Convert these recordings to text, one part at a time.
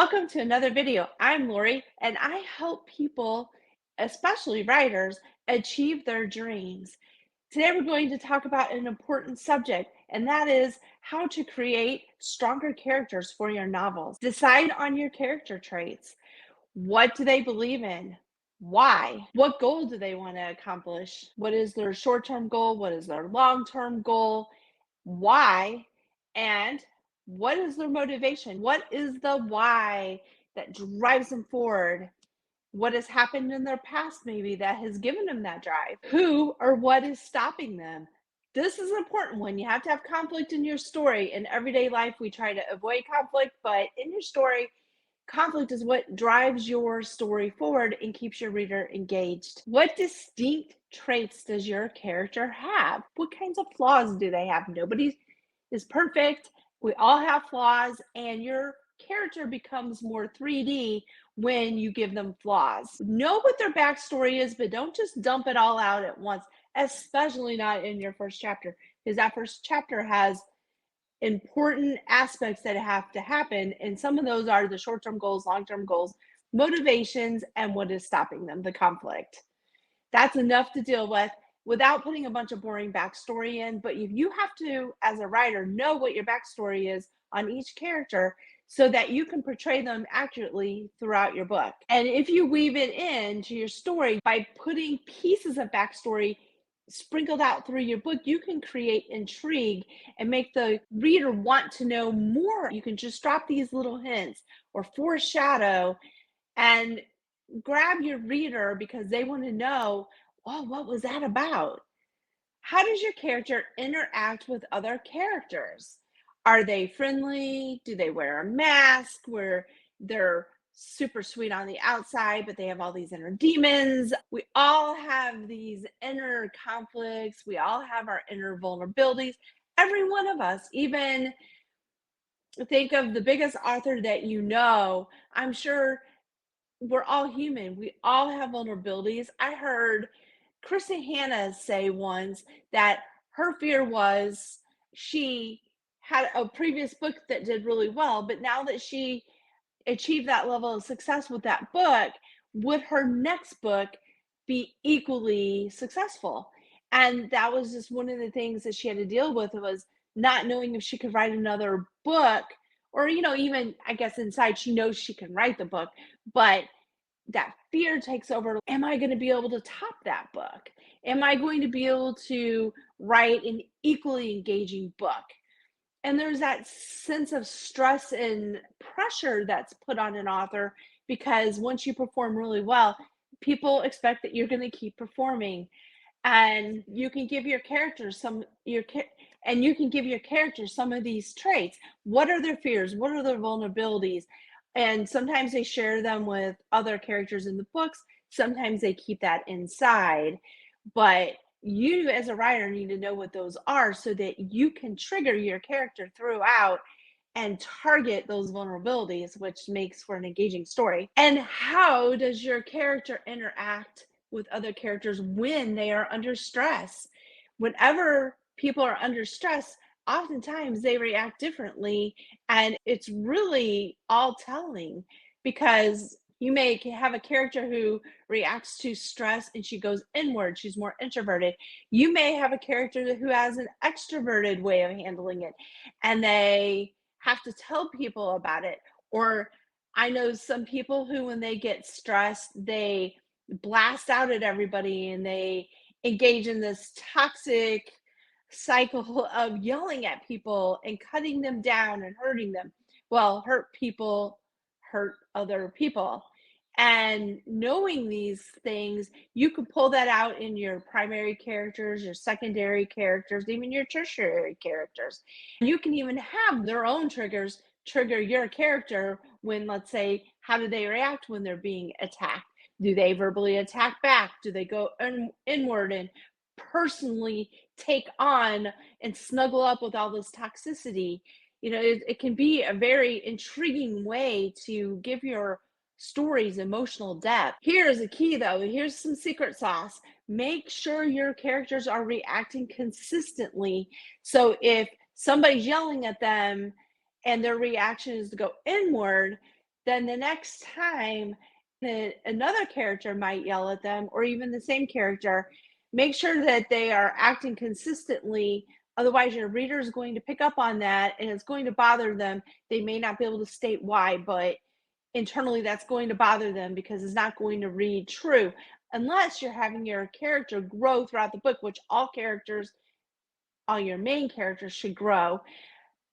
Welcome to another video. I'm Lori, and I help people, especially writers, achieve their dreams. Today, we're going to talk about an important subject, and that is how to create stronger characters for your novels. Decide on your character traits. What do they believe in? Why? What goal do they want to accomplish? What is their short term goal? What is their long term goal? Why? And what is their motivation? What is the why that drives them forward? What has happened in their past, maybe that has given them that drive? Who or what is stopping them? This is an important one. You have to have conflict in your story. In everyday life, we try to avoid conflict, but in your story, conflict is what drives your story forward and keeps your reader engaged. What distinct traits does your character have? What kinds of flaws do they have? Nobody is perfect. We all have flaws, and your character becomes more 3D when you give them flaws. Know what their backstory is, but don't just dump it all out at once, especially not in your first chapter, because that first chapter has important aspects that have to happen. And some of those are the short term goals, long term goals, motivations, and what is stopping them, the conflict. That's enough to deal with without putting a bunch of boring backstory in. But you have to, as a writer, know what your backstory is on each character so that you can portray them accurately throughout your book. And if you weave it into your story by putting pieces of backstory sprinkled out through your book, you can create intrigue and make the reader want to know more. You can just drop these little hints or foreshadow and grab your reader because they want to know, oh, what was that about? How does your character interact with other characters? Are they friendly? Do they wear a mask where they're super sweet on the outside, but they have all these inner demons? We all have these inner conflicts. We all have our inner vulnerabilities. Every one of us, even think of the biggest author that you know, I'm sure we're all human. We all have vulnerabilities. I heard Kristen Hanna say once that her fear was she had a previous book that did really well, but now that she achieved that level of success with that book, would her next book be equally successful? And that was just one of the things that she had to deal with was not knowing if she could write another book or even I guess inside she knows she can write the book, but that fear takes over. Am I going to be able to top that book? Am I going to be able to write an equally engaging book? And there's that sense of stress and pressure that's put on an author because once you perform really well, people expect that you're going to keep performing, and you can give your characters some of these traits. What are their fears? What are their vulnerabilities? And sometimes they share them with other characters in the books. Sometimes they keep that inside. But you, as a writer, need to know what those are so that you can trigger your character throughout and target those vulnerabilities, which makes for an engaging story. And how does your character interact with other characters when they are under stress? Whenever people are under stress, oftentimes they react differently, and it's really all telling because you may have a character who reacts to stress and she goes inward, she's more introverted. You may have a character who has an extroverted way of handling it and they have to tell people about it. Or I know some people who, when they get stressed, they blast out at everybody and they engage in this toxic cycle of yelling at people and cutting them down and hurting them. Well, hurt people hurt other people. And knowing these things, you can pull that out in your primary characters, your secondary characters, even your tertiary characters. You can even have their own triggers trigger your character when, let's say, how do they react when they're being attacked? Do they verbally attack back? Do they go inward and personally take on and snuggle up with all this toxicity? It can be a very intriguing way to give your stories emotional depth. Here's a key though. Here's some secret sauce. Make sure your characters are reacting consistently. So if somebody's yelling at them and their reaction is to go inward, then the next time that another character might yell at them, or even the same character, make sure that they are acting consistently. Otherwise, your reader is going to pick up on that and it's going to bother them. They may not be able to state why, but internally that's going to bother them because it's not going to read true unless you're having your character grow throughout the book, which all characters, all your main characters should grow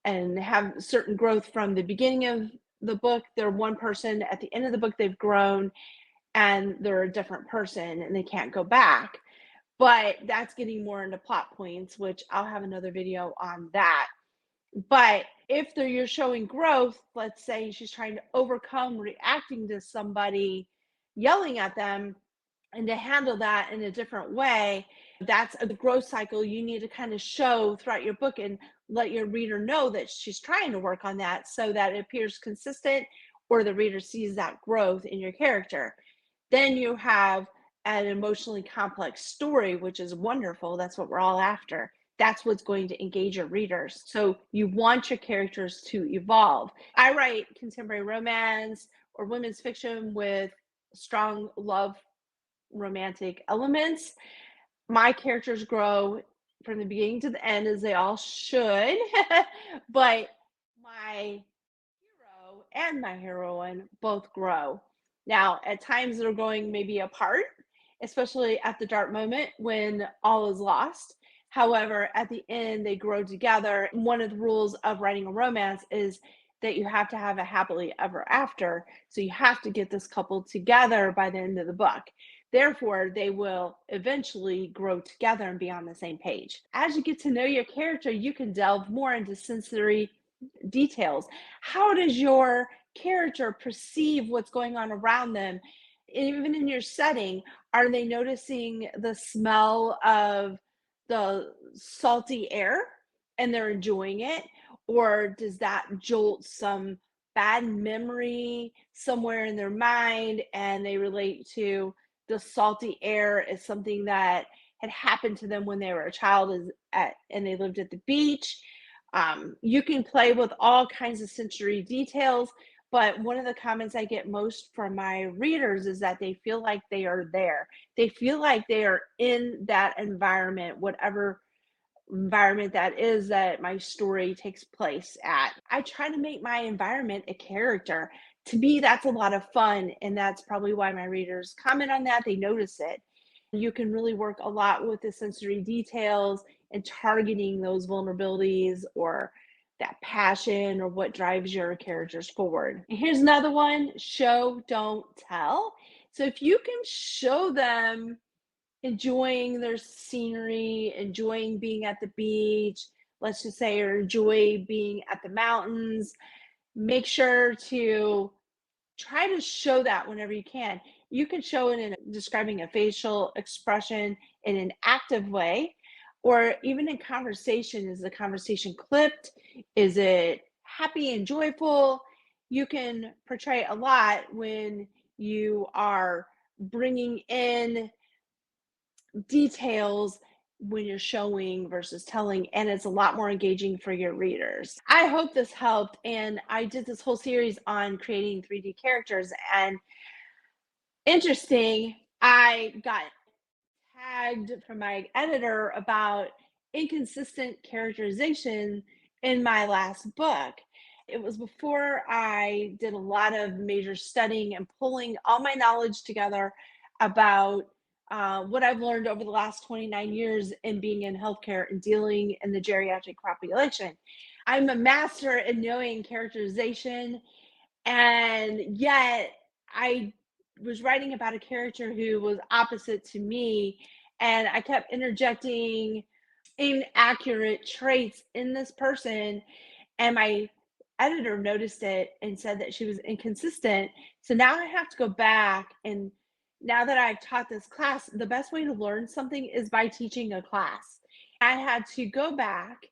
and have certain growth from the beginning of the book. They're one person. At the end of the book, they've grown and they're a different person and they can't go back. But that's getting more into plot points, which I'll have another video on that. But if you're showing growth, let's say she's trying to overcome reacting to somebody yelling at them, and to handle that in a different way, that's a growth cycle you need to kind of show throughout your book and let your reader know that she's trying to work on that so that it appears consistent or the reader sees that growth in your character. Then you have an emotionally complex story, which is wonderful. That's what we're all after. That's what's going to engage your readers. So you want your characters to evolve. I write contemporary romance or women's fiction with strong love romantic elements. My characters grow from the beginning to the end, as they all should, but my hero and my heroine both grow. Now, at times they're going maybe apart, especially at the dark moment when all is lost. However, at the end, they grow together. One of the rules of writing a romance is that you have to have a happily ever after. So you have to get this couple together by the end of the book. Therefore, they will eventually grow together and be on the same page. As you get to know your character, you can delve more into sensory details. How does your character perceive what's going on around them? Even in your setting, are they noticing the smell of the salty air and they're enjoying it? Or does that jolt some bad memory somewhere in their mind and they relate to the salty air as something that had happened to them when they were a child and they lived at the beach? You can play with all kinds of sensory details, but one of the comments I get most from my readers is that they feel like they are there. They feel like they are in that environment, whatever environment that is that my story takes place at. I try to make my environment a character. To me, that's a lot of fun, and that's probably why my readers comment on that. They notice it. You can really work a lot with the sensory details and targeting those vulnerabilities or that passion or what drives your characters forward. And here's another one: show, don't tell. So if you can show them enjoying their scenery, enjoying being at the beach, let's just say, or enjoy being at the mountains, make sure to try to show that whenever you can. You can show it in describing a facial expression in an active way, or even in conversation. Is the conversation clipped? Is it happy and joyful? You can portray a lot when you are bringing in details when you're showing versus telling, and it's a lot more engaging for your readers. I hope this helped, and I did this whole series on creating 3D characters, and interesting, I got tagged from my editor about inconsistent characterization in my last book. It was before I did a lot of major studying and pulling all my knowledge together about what I've learned over the last 29 years in being in healthcare and dealing in the geriatric population. I'm a master in knowing characterization, and yet I was writing about a character who was opposite to me, and I kept interjecting inaccurate traits in this person, and my editor noticed it and said that she was inconsistent. So now I have to go back, and now that I've taught this class, the best way to learn something is by teaching a class. I had to go back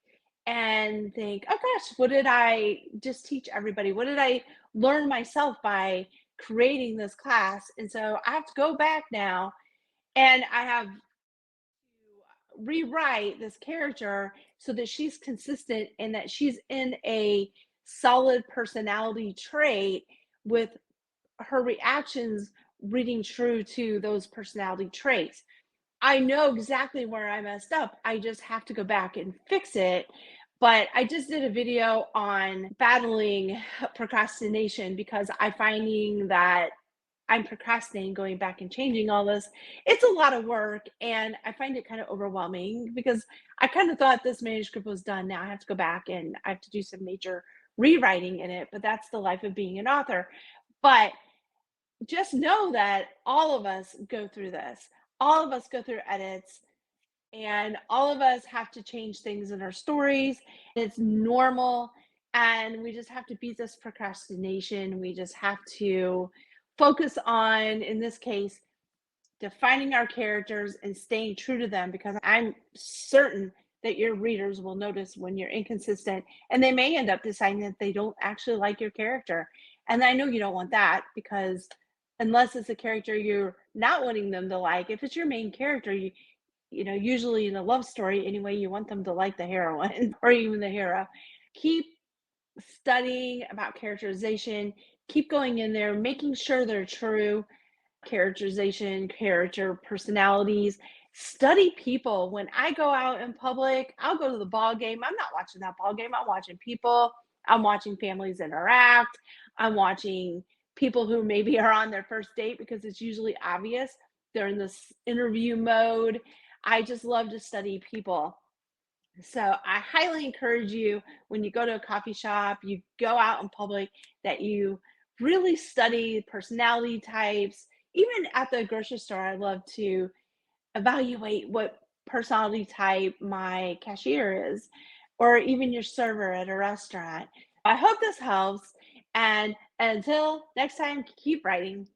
and think, oh gosh, what did I just teach everybody? What did I learn myself by creating this class? And so I have to go back now, and I have rewrite this character so that she's consistent and that she's in a solid personality trait with her reactions reading true to those personality traits. I know exactly where I messed up. I just have to go back and fix it. But I just did a video on battling procrastination because I'm finding that I'm procrastinating going back and changing all this. It's a lot of work and I find it kind of overwhelming because I kind of thought this manuscript was done. Now I have to go back and I have to do some major rewriting in it, but that's the life of being an author. But just know that all of us go through this. All of us go through edits and all of us have to change things in our stories. It's normal. And we just have to beat this procrastination. We just have to focus on, in this case, defining our characters and staying true to them because I'm certain that your readers will notice when you're inconsistent and they may end up deciding that they don't actually like your character. And I know you don't want that because unless it's a character you're not wanting them to like, if it's your main character, usually in a love story anyway, you want them to like the heroine or even the hero. Keep studying about characterization, keep going in there, making sure they're true characterization, character, personalities. Study people. When I go out in public, I'll go to the ball game. I'm not watching that ball game. I'm watching people. I'm watching families interact. I'm watching people who maybe are on their first date because it's usually obvious they're in this interview mode. I just love to study people. So I highly encourage you when you go to a coffee shop, you go out in public, that you really study personality types. Even at the grocery store, I love to evaluate what personality type my cashier is, or even your server at a restaurant. I hope this helps. And until next time, keep writing.